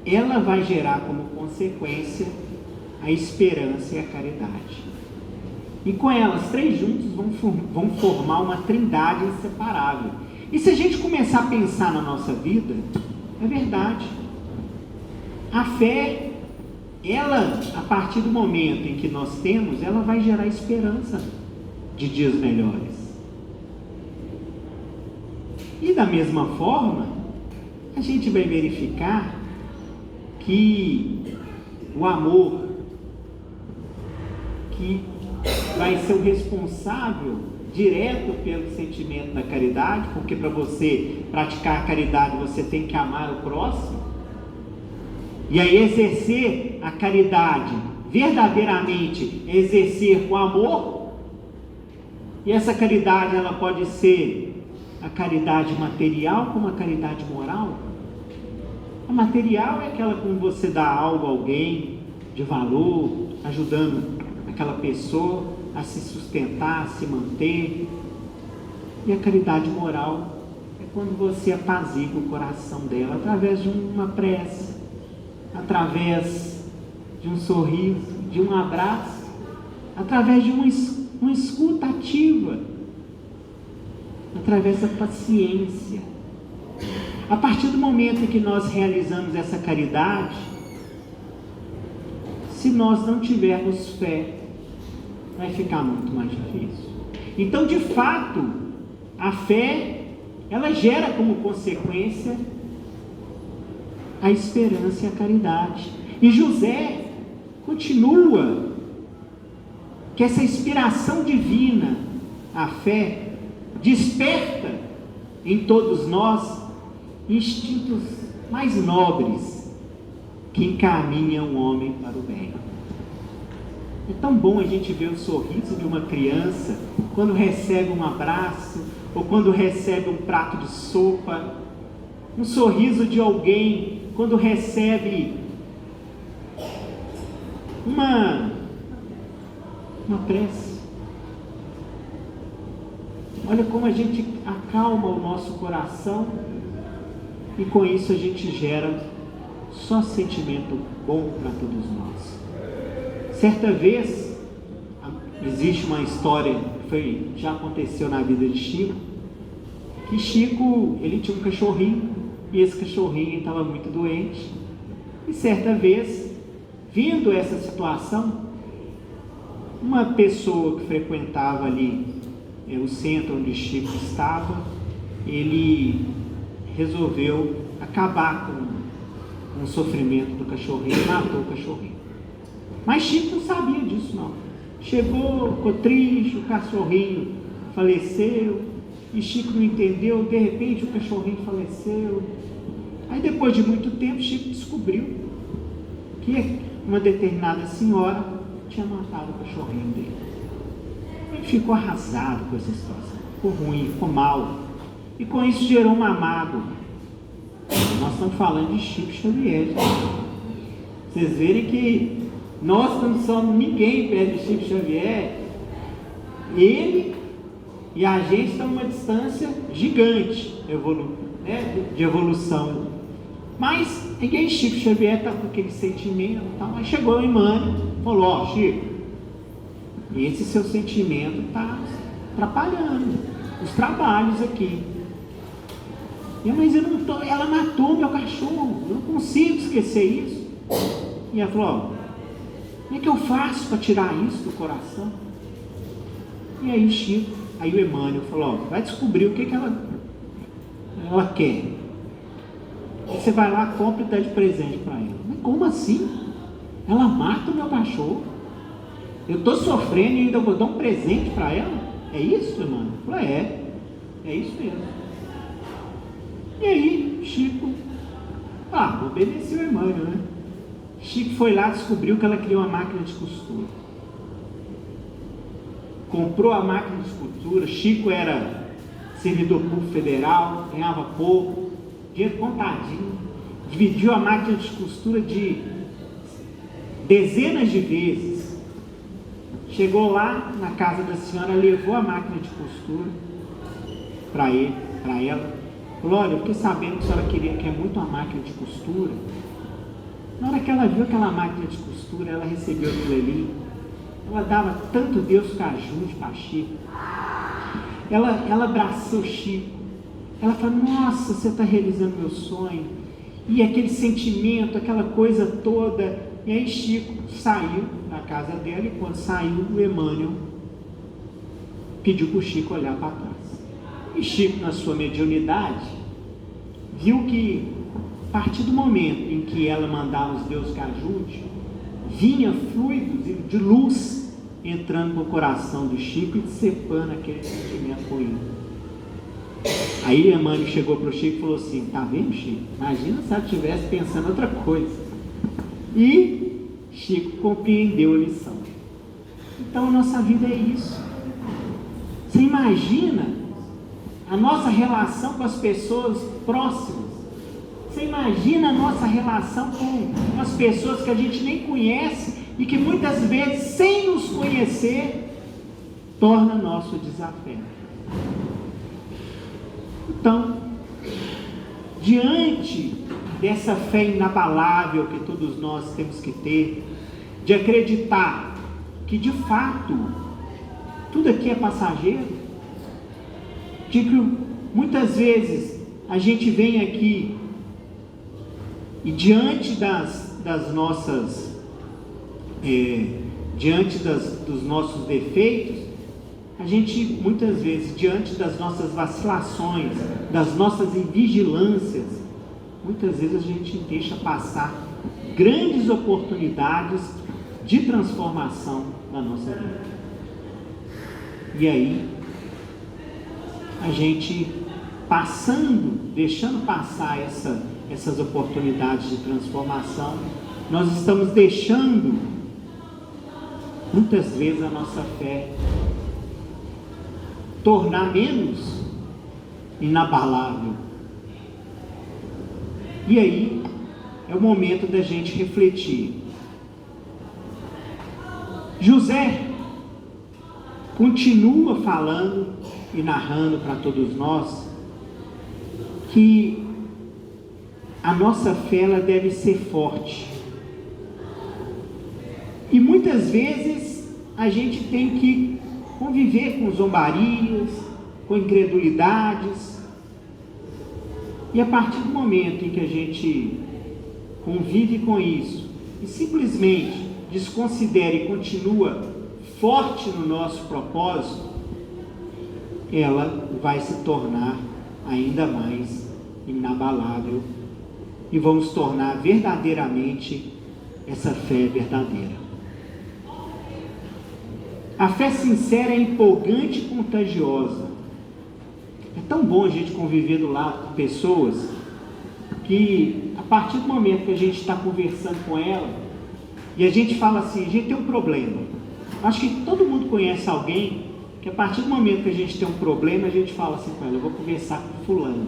Speaker 3: ela vai gerar como consequência a esperança e a caridade. E com elas, três juntos, vão formar uma trindade inseparável. E se a gente começar a pensar na nossa vida, é verdade. A fé, ela, a partir do momento em que nós temos, ela vai gerar esperança de dias melhores. E da mesma forma, a gente vai verificar que o amor, que vai ser o responsável direto pelo sentimento da caridade, porque para você praticar a caridade você tem que amar o próximo, e aí exercer a caridade verdadeiramente, exercer com amor. E essa caridade, ela pode ser a caridade material como a caridade moral. A material é aquela com você dá algo a alguém de valor, ajudando aquela pessoa a se sustentar, a se manter. E a caridade moral é quando você apazigua o coração dela através de uma prece, através de um sorriso, de um abraço, através de uma escuta ativa, através da paciência. A partir do momento em que nós realizamos essa caridade, se nós não tivermos fé, vai ficar muito mais difícil. Então, de fato, a fé, ela gera como consequência a esperança e a caridade. E José continua que essa inspiração divina, a fé, desperta em todos nós instintos mais nobres que encaminham o homem para o bem. É tão bom a gente ver o sorriso de uma criança quando recebe um abraço ou quando recebe um prato de sopa, um sorriso de alguém quando recebe uma prece. Olha como a gente acalma o nosso coração e com isso a gente gera só sentimento bom para todos nós. Certa vez, existe uma história que já aconteceu na vida de Chico, que Chico, ele tinha um cachorrinho, e esse cachorrinho estava muito doente, e certa vez, vindo essa situação, uma pessoa que frequentava ali o centro onde Chico estava, ele resolveu acabar com o sofrimento do cachorrinho, matou o cachorrinho. Mas Chico não sabia disso não. Chegou, ficou triste, o cachorrinho faleceu, e Chico não entendeu, de repente o cachorrinho faleceu. Aí depois de muito tempo Chico descobriu que uma determinada senhora tinha matado o cachorrinho dele. Ele ficou arrasado com essa situação, ficou ruim, ficou mal, e com isso gerou uma mágoa. Nós estamos falando de Chico Xavier, gente. Vocês verem que nós não somos ninguém perto de Chico Xavier. Ele e a gente estão numa distância gigante de evolução. Mas ninguém, Chico Xavier está com aquele sentimento e tal. Mas chegou o Emmanuel e falou: ó, Chico, esse seu sentimento está atrapalhando os trabalhos aqui. Mas eu não tô, ela matou meu cachorro, eu não consigo esquecer isso. E ela falou: ó, como é que eu faço para tirar isso do coração? E aí aí o Emmanuel falou: ó, vai descobrir o que ela quer. E você vai lá, compra e dá de presente para ela. Mas como assim? Ela mata o meu cachorro, eu estou sofrendo e ainda vou dar um presente para ela? É isso, Emmanuel? Eu falei: é isso mesmo. E aí Chico obedeceu o Emmanuel, né? Chico foi lá, descobriu que ela queria uma máquina de costura, comprou a máquina de costura. Chico era servidor público federal, ganhava pouco, dinheiro contadinho, dividiu a máquina de costura de dezenas de vezes. Chegou lá na casa da senhora, levou a máquina de costura para ela, falou: olha, eu fiquei sabendo que a senhora quer muito uma máquina de costura. Na hora que ela viu aquela máquina de costura, ela recebeu aquilo ali, ela dava tanto Deus que ajude para Chico. Ela abraçou Chico, ela falou: nossa, você está realizando meu sonho. E aquele sentimento, aquela coisa toda. E aí Chico saiu da casa dela, e quando saiu, o Emmanuel pediu para o Chico olhar para trás. E Chico, na sua mediunidade, viu que a partir do momento em que ela mandava os Deus que ajude, vinha fluidos de luz entrando no coração do Chico e dissipando aquele sentimento ruim. Aí Emmanuel chegou para o Chico e falou assim: tá vendo, Chico? Imagina se ela estivesse pensando outra coisa. E Chico compreendeu a lição. Então a nossa vida é isso. Você imagina a nossa relação com as pessoas próximas. Você imagina a nossa relação com as pessoas que a gente nem conhece e que muitas vezes, sem nos conhecer, torna nosso desafeto. Então, diante dessa fé inabalável que todos nós temos que ter, de acreditar que de fato tudo aqui é passageiro, de que muitas vezes a gente vem aqui e diante das nossas dos nossos defeitos, a gente muitas vezes, diante das nossas vacilações, das nossas invigilâncias, muitas vezes a gente deixa passar grandes oportunidades de transformação na nossa vida. E aí, a gente deixando passar essas oportunidades de transformação, nós estamos deixando muitas vezes a nossa fé tornar menos inabalável. E aí é o momento da gente refletir. José continua falando e narrando para todos nós que a nossa fé ela deve ser forte. E muitas vezes a gente tem que conviver com zombarias, com incredulidades. E a partir do momento em que a gente convive com isso e simplesmente desconsidera e continua forte no nosso propósito, ela vai se tornar ainda mais inabalável e vamos tornar verdadeiramente essa fé verdadeira. A fé sincera é empolgante e contagiosa. É tão bom a gente conviver do lado de pessoas que, a partir do momento que a gente está conversando com ela e a gente fala assim, a gente tem um problema. Acho que todo mundo conhece alguém que, a partir do momento que a gente tem um problema, a gente fala assim com ela: eu vou conversar com fulano,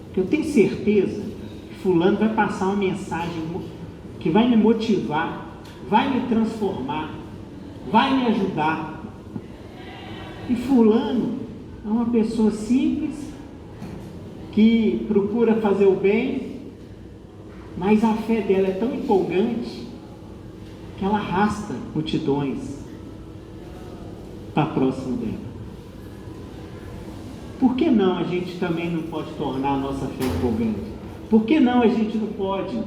Speaker 3: porque eu tenho certeza que fulano vai passar uma mensagem que vai me motivar, vai me transformar, vai me ajudar. E fulano é uma pessoa simples, que procura fazer o bem, mas a fé dela é tão empolgante que ela arrasta multidões para próximo dela. por que não a gente também não pode tornar a nossa fé empolgante? Por que não a gente não pode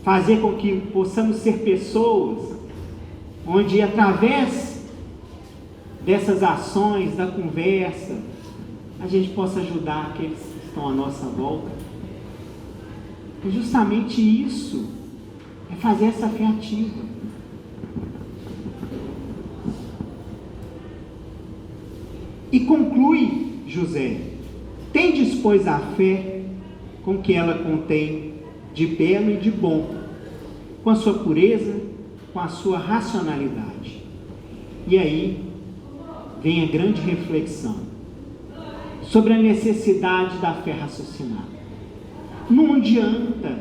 Speaker 3: fazer com que possamos ser pessoas onde, através dessas ações, da conversa, a gente possa ajudar aqueles que estão à nossa volta? E justamente isso é fazer essa fé ativa. E conclui José: tendes, pois, a fé com que ela contém de belo e de bom, com a sua pureza, com a sua racionalidade. E aí vem a grande reflexão sobre a necessidade da fé raciocinada. Não adianta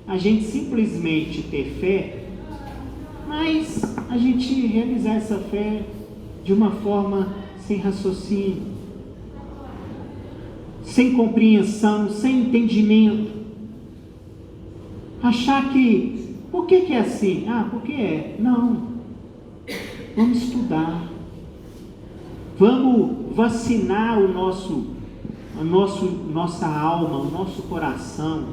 Speaker 3: a gente simplesmente ter fé, mas a gente realizar essa fé de uma forma sem raciocínio, sem compreensão, sem entendimento. Achar que, por que é assim? Ah, porque é. Não. Vamos estudar. Vamos vacinar nossa alma, o nosso coração.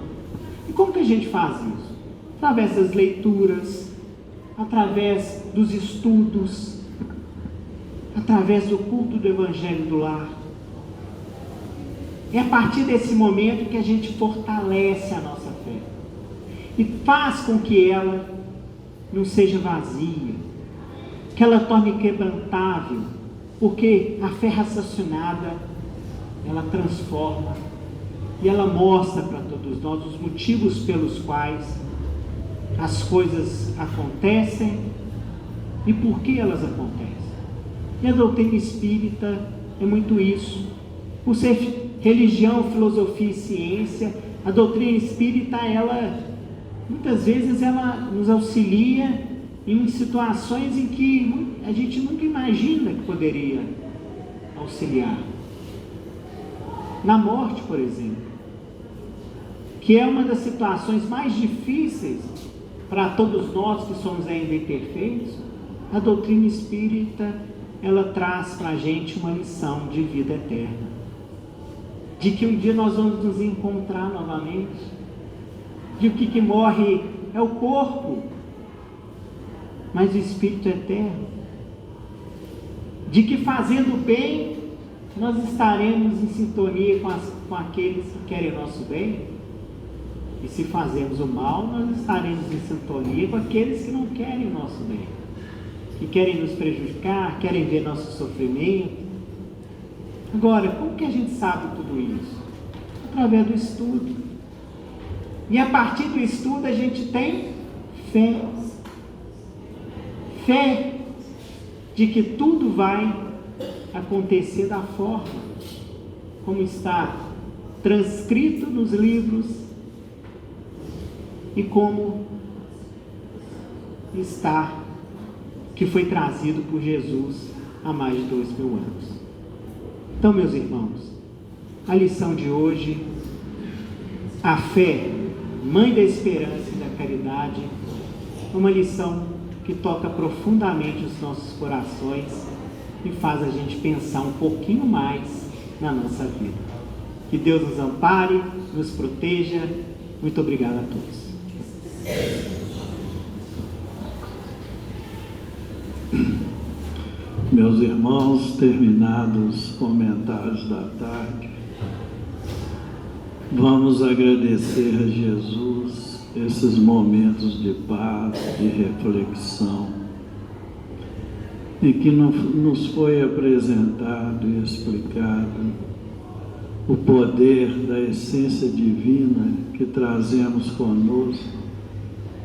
Speaker 3: E como que a gente faz isso? Através das leituras, através dos estudos, através do culto do Evangelho do Lar. É a partir desse momento que a gente fortalece a nossa fé e faz com que ela não seja vazia, que ela torne quebrantável, porque a fé raciocinada, ela transforma e ela mostra para todos nós os motivos pelos quais as coisas acontecem e por que elas acontecem. E a doutrina espírita é muito isso. Por ser religião, filosofia e ciência, a doutrina espírita, ela, muitas vezes, ela nos auxilia em situações em que a gente nunca imagina que poderia auxiliar. Na morte, por exemplo, que é uma das situações mais difíceis para todos nós que somos ainda imperfeitos, a doutrina espírita, ela traz para a gente uma lição de vida eterna, de que um dia nós vamos nos encontrar novamente, de que morre é o corpo, mas o espírito é eterno, de que fazendo bem nós estaremos em sintonia com aqueles que querem nosso bem, e se fazemos o mal nós estaremos em sintonia com aqueles que não querem nosso bem, que querem nos prejudicar, querem ver nosso sofrimento. Agora, como que a gente sabe tudo isso? Através do estudo. E a partir do estudo a gente tem fé. Fé de que tudo vai acontecer da forma como está transcrito nos livros e como está, que foi trazido por Jesus há mais de 2000 anos. Então, meus irmãos, a lição de hoje, a fé, mãe da esperança e da caridade, é uma lição que toca profundamente os nossos corações e faz a gente pensar um pouquinho mais na nossa vida. Que Deus nos ampare, nos proteja. Muito obrigado a todos.
Speaker 1: Meus irmãos, terminados os comentários da tarde, vamos agradecer a Jesus esses momentos de paz, de reflexão, em que nos foi apresentado e explicado o poder da essência divina que trazemos conosco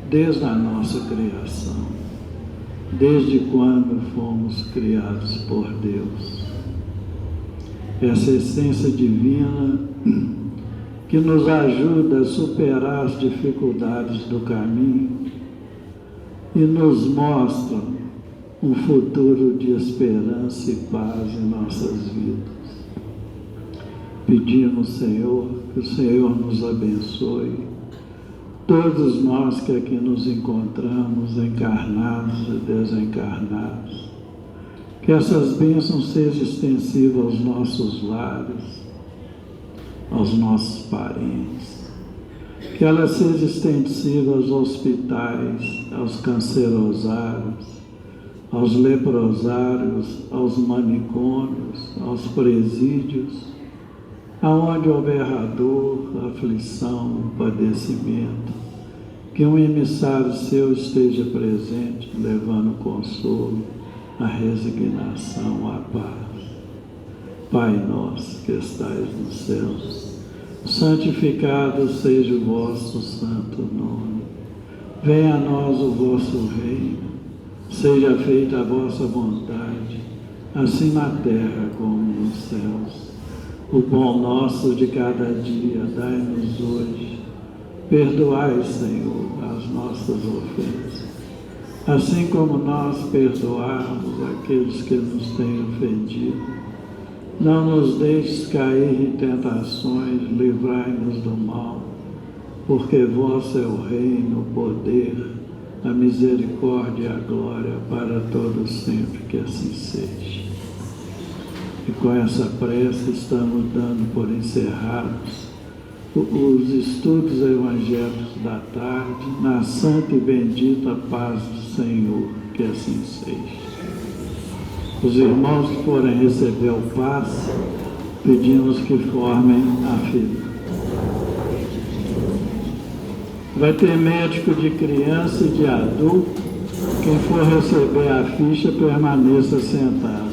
Speaker 1: desde a nossa criação, desde quando fomos criados por Deus. Essa essência divina que nos ajuda a superar as dificuldades do caminho e nos mostra um futuro de esperança e paz em nossas vidas. Pedimos, Senhor, que o Senhor nos abençoe, todos nós que aqui nos encontramos, encarnados e desencarnados, Que essas bênçãos sejam extensivas aos nossos lares, aos nossos parentes. Que elas sejam extensivas aos hospitais, aos cancerosários, aos leprosários, aos manicômios, aos presídios, aonde houver dor, aflição, padecimento, que um emissário seu esteja presente, levando consolo, a resignação, a paz. Pai nosso que estais nos céus, santificado seja o vosso santo nome. Venha a nós o vosso reino, seja feita a vossa vontade, assim na terra como nos céus. O pão nosso de cada dia dai-nos hoje. Perdoai, Senhor, as nossas ofensas, assim como nós perdoamos aqueles que nos têm ofendido. Não nos deixes cair em tentações, livrai-nos do mal, porque vosso é o reino, o poder, a misericórdia e a glória para todos sempre, que assim seja. E com essa prece estamos dando por encerrados os estudos evangélicos da tarde, na santa e bendita paz do Senhor, que assim seja. Os irmãos que forem receber o passe, pedimos que formem a fila. Vai ter médico de criança e de adulto. Quem for receber a ficha, permaneça sentado.